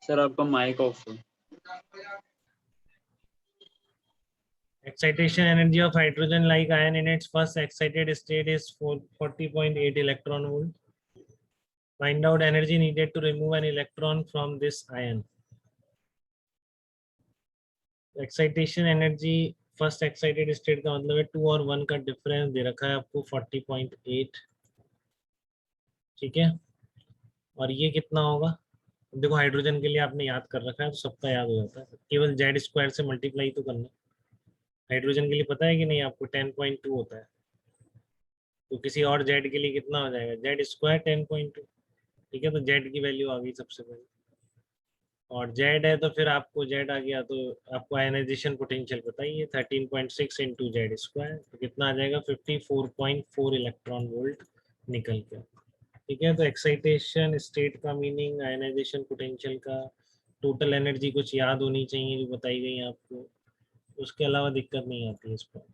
Sir आपका mic off है। Excitation energy of hydrogen like ion in its first excited state is 40.8 electron volt. Find out energy needed to remove an electron from this ion. Excitation energy first excited state का मतलब है 2 और 1 का difference दे रखा है आपको 40.8, ठीक है। और ये कितना होगा, देखो हाइड्रोजन के लिए आपने याद कर रखा है तो सबका याद हो जाता है, केवल जेड स्क्वायर से मल्टीप्लाई तो करना। हाइड्रोजन के लिए पता है कि नहीं आपको 10.2 होता है, तो किसी और जेड के लिए कितना हो जाएगा, जेड स्क्वायर 10.2, ठीक है। तो जेड की वैल्यू आ गई सबसे पहले, और जेड है तो फिर आपको जेड आ गया, तो आपको आयनाइजेशन पोटेंशियल बताइए 13.6 इंटू जेड स्क्वायर, तो कितना आ जाएगा 54.4 इलेक्ट्रॉन वोल्ट निकल के, ठीक है। तो एक्साइटेशन स्टेट का मीनिंग, आयनाइजेशन पोटेंशियल का, टोटल एनर्जी कुछ याद होनी चाहिए जो बताई गई आपको, उसके अलावा दिक्कत नहीं आती है इस पर।